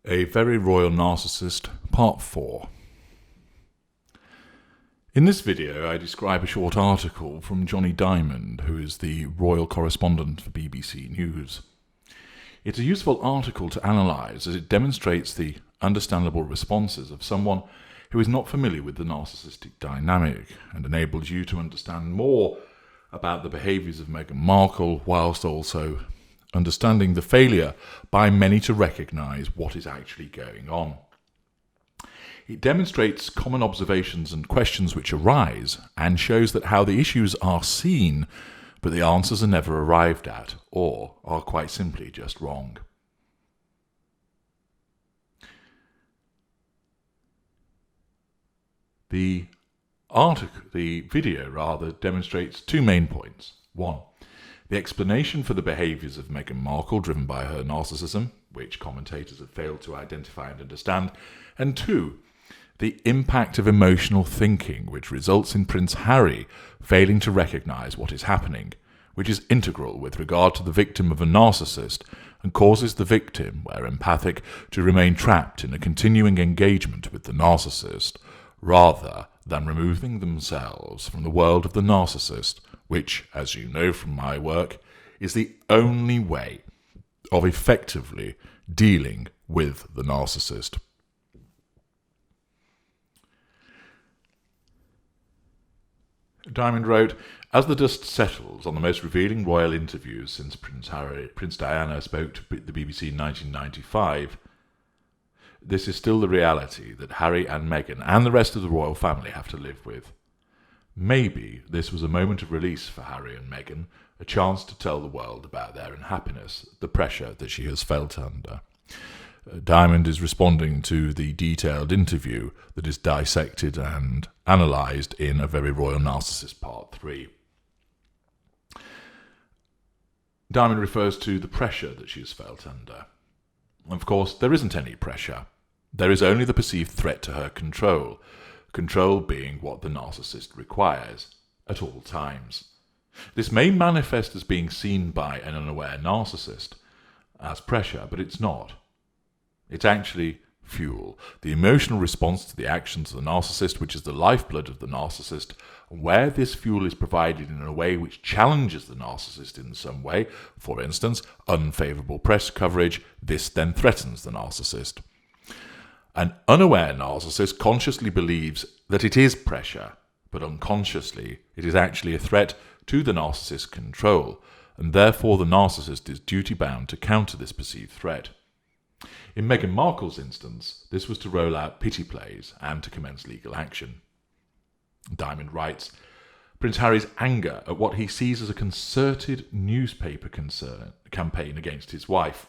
A Very Royal Narcissist, Part 4. In this video, I describe a short article from Johnny Diamond, who is the royal correspondent for BBC News. It's a useful article to analyse as it demonstrates the understandable responses of someone who is not familiar with the narcissistic dynamic and enables you to understand more about the behaviours of Meghan Markle whilst also understanding the failure by many to recognise what is actually going on. It demonstrates common observations and questions which arise and shows that how the issues are seen, but the answers are never arrived at or are quite simply just wrong. The video demonstrates two main points. One, the explanation for the behaviours of Meghan Markle driven by her narcissism, which commentators have failed to identify and understand. And two, the impact of emotional thinking, which results in Prince Harry failing to recognise what is happening, which is integral with regard to the victim of a narcissist and causes the victim, where empathic, to remain trapped in a continuing engagement with the narcissist, rather than removing themselves from the world of the narcissist, which, as you know from my work, is the only way of effectively dealing with the narcissist. Diamond wrote, "As the dust settles on the most revealing royal interviews since Prince Diana spoke to the BBC in 1995, this is still the reality that Harry and Meghan and the rest of the royal family have to live with. Maybe this was a moment of release for Harry and Meghan, a chance to tell the world about their unhappiness, the pressure that she has felt under." Diamond is responding to the detailed interview that is dissected and analysed in A Very Royal Narcissist Part 3. Diamond refers to the pressure that she has felt under. Of course, there isn't any pressure. There is only the perceived threat to her control being what the narcissist requires at all times. This may manifest as being seen by an unaware narcissist as pressure, but it's not. It's actually fuel, the emotional response to the actions of the narcissist, which is the lifeblood of the narcissist. Where this fuel is provided in a way which challenges the narcissist in some way, for instance, unfavourable press coverage, this then threatens the narcissist. An unaware narcissist consciously believes that it is pressure, but unconsciously it is actually a threat to the narcissist's control, and therefore the narcissist is duty-bound to counter this perceived threat. In Meghan Markle's instance, this was to roll out pity plays and to commence legal action. Diamond writes, Prince Harry's anger at what he sees as a concerted newspaper campaign against his wife.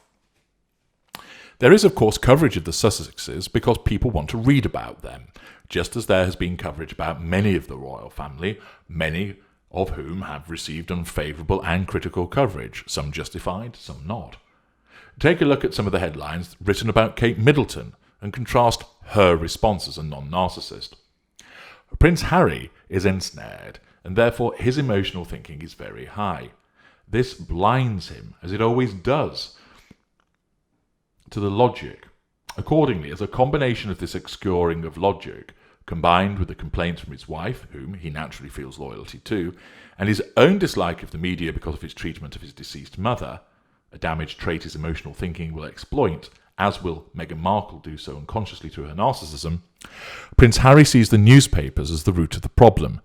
There is, of course, coverage of the Sussexes because people want to read about them, just as there has been coverage about many of the royal family, many of whom have received unfavourable and critical coverage, some justified, some not. Take a look at some of the headlines written about Kate Middleton and contrast her response as a non-narcissist. Prince Harry is ensnared, and therefore his emotional thinking is very high. This blinds him, as it always does, to the logic. Accordingly, as a combination of this obscuring of logic, combined with the complaints from his wife, whom he naturally feels loyalty to, and his own dislike of the media because of his treatment of his deceased mother, a damaged trait his emotional thinking will exploit, as will Meghan Markle do so unconsciously through her narcissism, Prince Harry sees the newspapers as the root of the problem.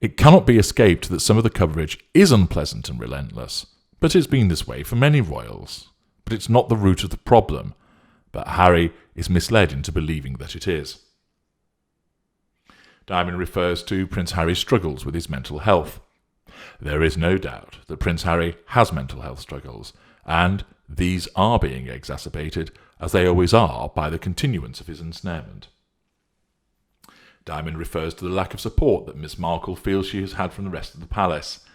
It cannot be escaped that some of the coverage is unpleasant and relentless, but it's been this way for many royals. But it's not the root of the problem, but Harry is misled into believing that it is. Diamond refers to Prince Harry's struggles with his mental health. There is no doubt that Prince Harry has mental health struggles, and these are being exacerbated, as they always are, by the continuance of his ensnarement. Diamond refers to the lack of support that Miss Markle feels she has had from the rest of the palace.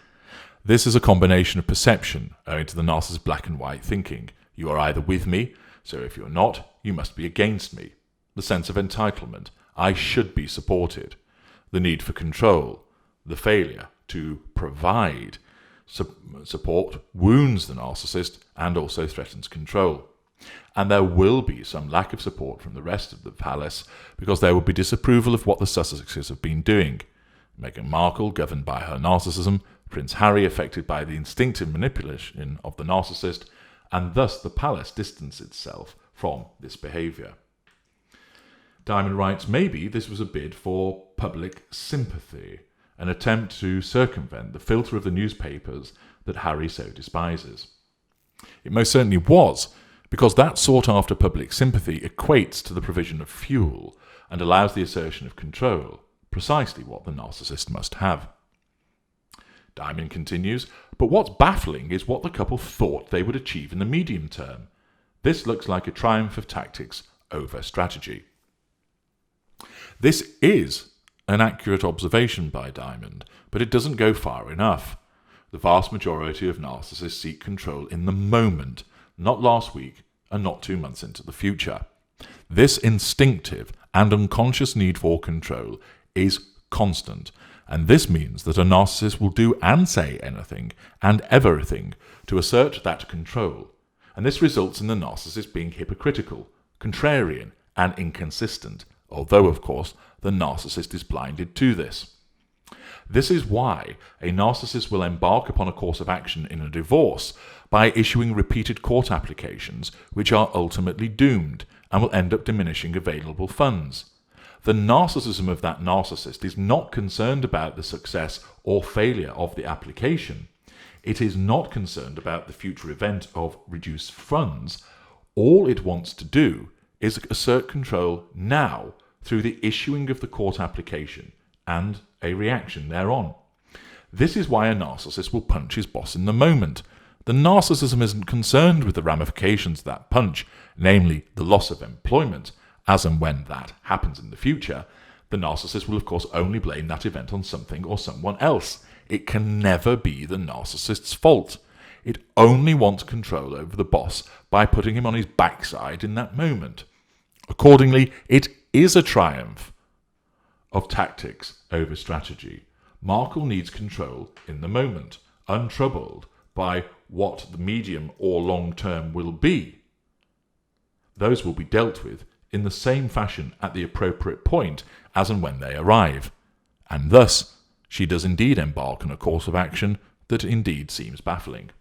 This is a combination of perception, owing to the narcissist's black and white thinking. You are either with me, so if you're not, you must be against me. The sense of entitlement, I should be supported. The need for control, the failure to provide support wounds the narcissist and also threatens control. And there will be some lack of support from the rest of the palace because there will be disapproval of what the Sussexes have been doing. Meghan Markle, governed by her narcissism, Prince Harry, affected by the instinctive manipulation of the narcissist, and thus the palace distanced itself from this behaviour. Diamond writes, maybe this was a bid for public sympathy, an attempt to circumvent the filter of the newspapers that Harry so despises. It most certainly was, because that sought-after public sympathy equates to the provision of fuel and allows the assertion of control, precisely what the narcissist must have. Diamond continues, but what's baffling is what the couple thought they would achieve in the medium term. This looks like a triumph of tactics over strategy. This is an accurate observation by Diamond, but it doesn't go far enough. The vast majority of narcissists seek control in the moment, not last week and not 2 months into the future. This instinctive and unconscious need for control is constant, and this means that a narcissist will do and say anything and everything to assert that control, and this results in the narcissist being hypocritical, contrarian, and inconsistent, although, of course, the narcissist is blinded to this. This is why a narcissist will embark upon a course of action in a divorce by issuing repeated court applications which are ultimately doomed and will end up diminishing available funds. The narcissism of that narcissist is not concerned about the success or failure of the application. It is not concerned about the future event of reduced funds. All it wants to do is assert control now through the issuing of the court application and a reaction thereon. This is why a narcissist will punch his boss in the moment. The narcissism isn't concerned with the ramifications of that punch, namely the loss of employment, as and when that happens in the future. The narcissist will of course only blame that event on something or someone else. It can never be the narcissist's fault. It only wants control over the boss by putting him on his backside in that moment. Accordingly, it is a triumph of tactics over strategy. Markle needs control in the moment, untroubled by what the medium or long term will be. Those will be dealt with in the same fashion at the appropriate point as and when they arrive. And thus, she does indeed embark on a course of action that indeed seems baffling.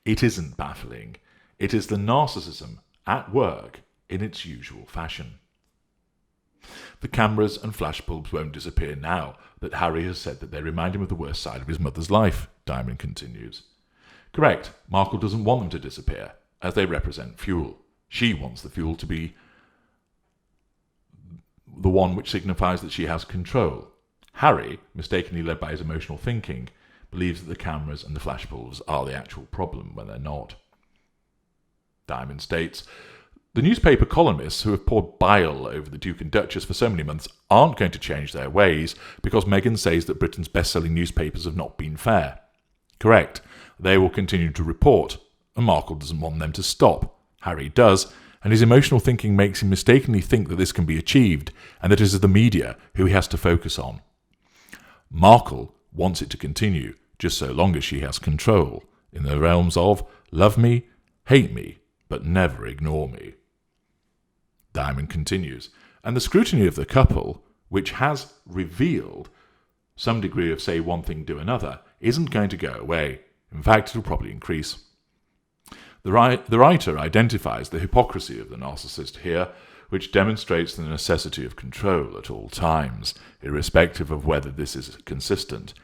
It isn't baffling. It is the narcissism at work in its usual fashion. The cameras and flashbulbs won't disappear now that Harry has said that they remind him of the worst side of his mother's life, Diamond continues. Correct, Markle doesn't want them to disappear, as they represent fuel. She wants the fuel to be the one which signifies that she has control. Harry, mistakenly led by his emotional thinking, believes that the cameras and the flashbulbs are the actual problem when they're not. Diamond states, the newspaper columnists who have poured bile over the Duke and Duchess for so many months aren't going to change their ways because Meghan says that Britain's best-selling newspapers have not been fair. Correct. They will continue to report, and Markle doesn't want them to stop. Harry does, and his emotional thinking makes him mistakenly think that this can be achieved, and that it is the media who he has to focus on. Markle wants it to continue, just so long as she has control, in the realms of love me, hate me, but never ignore me. Diamond continues, and the scrutiny of the couple, which has revealed some degree of say one thing, do another, isn't going to go away. In fact, it'll probably increase. The writer identifies the hypocrisy of the narcissist here, which demonstrates the necessity of control at all times, irrespective of whether this is consistent.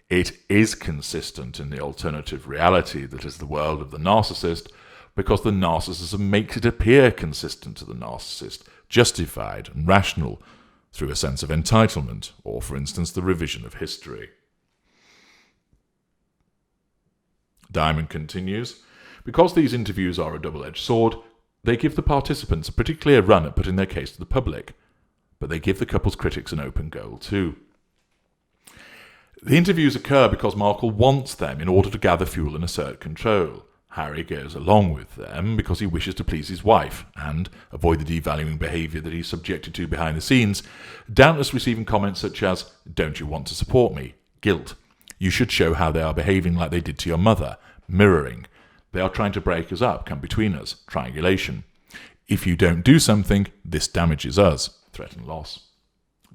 It is consistent in the alternative reality that is the world of the narcissist, because the narcissism makes it appear consistent to the narcissist, justified and rational through a sense of entitlement, or, for instance, the revision of history. Diamond continues, because these interviews are a double-edged sword, they give the participants a pretty clear run at putting their case to the public, but they give the couple's critics an open goal too. The interviews occur because Markle wants them in order to gather fuel and assert control. Harry goes along with them because he wishes to please his wife and avoid the devaluing behaviour that he's subjected to behind the scenes, doubtless receiving comments such as, "Don't you want to support me?" Guilt. "You should show how they are behaving like they did to your mother." Mirroring. They are trying to break us up, come between us, triangulation. If you don't do something, this damages us, threat and loss.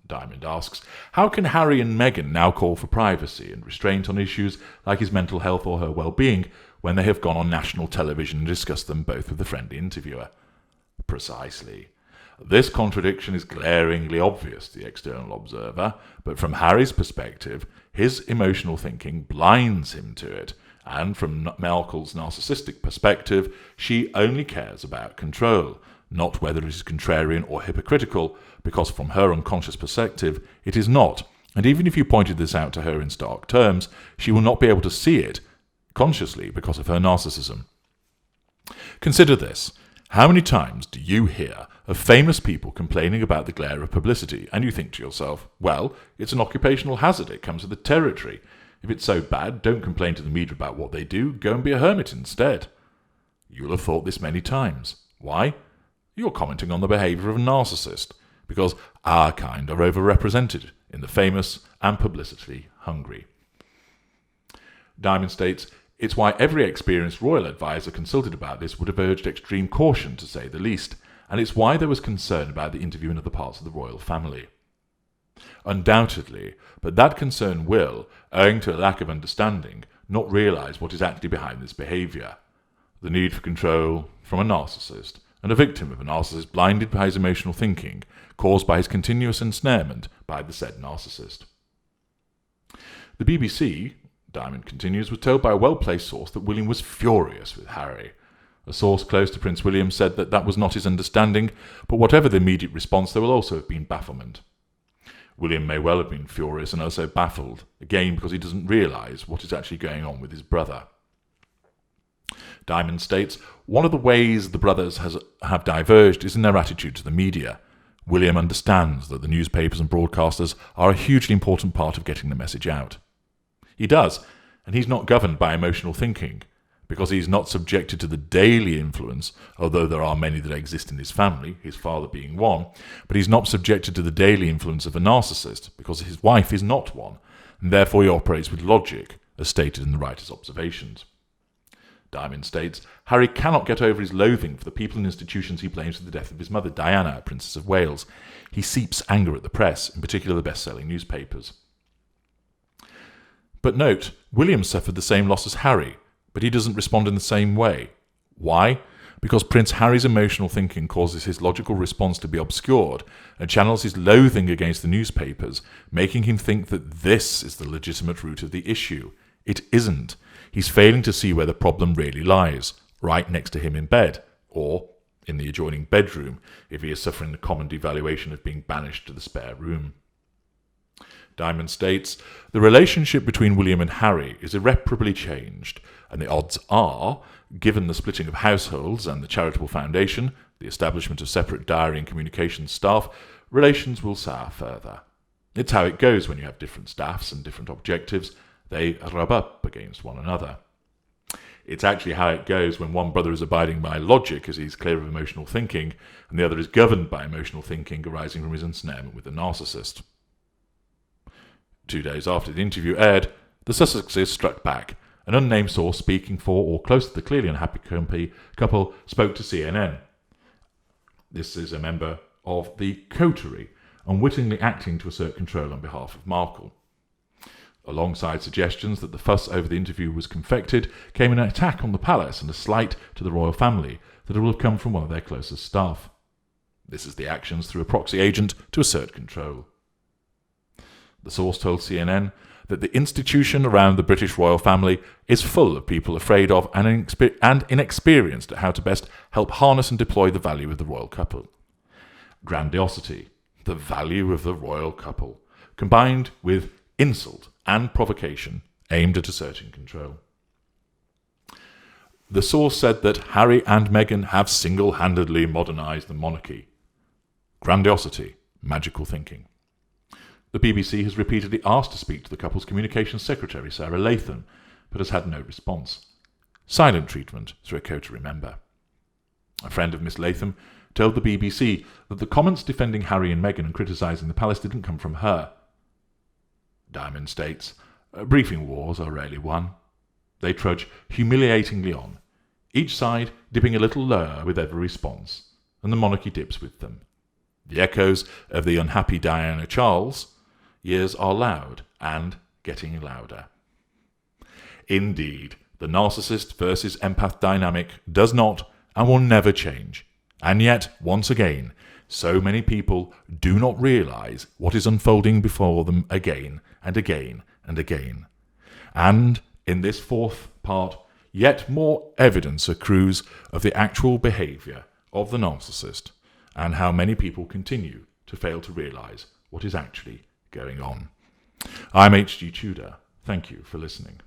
Diamond asks, how can Harry and Meghan now call for privacy and restraint on issues like his mental health or her well-being when they have gone on national television and discussed them both with the friendly interviewer? Precisely. This contradiction is glaringly obvious to the external observer, but from Harry's perspective, his emotional thinking blinds him to it, and from Markle's narcissistic perspective, she only cares about control, not whether it is contrarian or hypocritical, because from her unconscious perspective, it is not, and even if you pointed this out to her in stark terms, she will not be able to see it consciously because of her narcissism. Consider this. How many times do you hear of famous people complaining about the glare of publicity, and you think to yourself, well, it's an occupational hazard, it comes with the territory. If it's so bad, don't complain to the media about what they do, go and be a hermit instead. You'll have thought this many times. Why? You're commenting on the behaviour of a narcissist, because our kind are overrepresented in the famous and publicity hungry. Diamond states, it's why every experienced royal advisor consulted about this would have urged extreme caution, to say the least, and it's why there was concern about the interview in other parts of the royal family. Undoubtedly, but that concern will, owing to a lack of understanding, not realise what is actually behind this behaviour. The need for control from a narcissist, and a victim of a narcissist blinded by his emotional thinking, caused by his continuous ensnarement by the said narcissist. The BBC, Diamond continues, was told by a well-placed source that William was furious with Harry. A source close to Prince William said that was not his understanding, but whatever the immediate response, there will also have been bafflement. William may well have been furious and also baffled, again because he doesn't realise what is actually going on with his brother. Diamond states, one of the ways the brothers have diverged is in their attitude to the media. William understands that the newspapers and broadcasters are a hugely important part of getting the message out. He does, and he's not governed by emotional thinking, because he's not subjected to the daily influence, although there are many that exist in his family, his father being one, but he's not subjected to the daily influence of a narcissist, because his wife is not one, and therefore he operates with logic, as stated in the writer's observations. Diamond states, Harry cannot get over his loathing for the people and institutions he blames for the death of his mother, Diana, Princess of Wales. He seeps anger at the press, in particular the best-selling newspapers. But note, William suffered the same loss as Harry, but he doesn't respond in the same way. Why? Because Prince Harry's emotional thinking causes his logical response to be obscured and channels his loathing against the newspapers, making him think that this is the legitimate root of the issue. It isn't. He's failing to see where the problem really lies, right next to him in bed, or in the adjoining bedroom, if he is suffering the common devaluation of being banished to the spare room. Diamond states, the relationship between William and Harry is irreparably changed, and the odds are, given the splitting of households and the charitable foundation, the establishment of separate diary and communications staff, relations will sour further. It's how it goes when you have different staffs and different objectives. They rub up against one another. It's actually how it goes when one brother is abiding by logic as he's clear of emotional thinking, and the other is governed by emotional thinking arising from his ensnarement with the narcissist. 2 days after the interview aired, the Sussexes struck back. An unnamed source speaking for or close to the clearly unhappy couple spoke to CNN. This is a member of the coterie, unwittingly acting to assert control on behalf of Markle. Alongside suggestions that the fuss over the interview was confected, came an attack on the palace and a slight to the royal family that it will have come from one of their closest staff. This is the actions through a proxy agent to assert control. The source told CNN that the institution around the British royal family is full of people afraid of and inexperienced at how to best help harness and deploy the value of the royal couple. Grandiosity, the value of the royal couple, combined with insult and provocation aimed at asserting control. The source said that Harry and Meghan have single-handedly modernised the monarchy. Grandiosity, magical thinking. The BBC has repeatedly asked to speak to the couple's communications secretary, Sarah Latham, but has had no response. Silent treatment through a coterie member. A friend of Miss Latham told the BBC that the comments defending Harry and Meghan and criticising the palace didn't come from her. Diamond states, briefing wars are rarely won. They trudge humiliatingly on, each side dipping a little lower with every response, and the monarchy dips with them. The echoes of the unhappy Diana Charles years are loud and getting louder. Indeed, the narcissist versus empath dynamic does not and will never change. And yet, once again, so many people do not realize what is unfolding before them again and again and again. And in this fourth part, yet more evidence accrues of the actual behavior of the narcissist and how many people continue to fail to realize what is actually going on. I'm H.G. Tudor. Thank you for listening.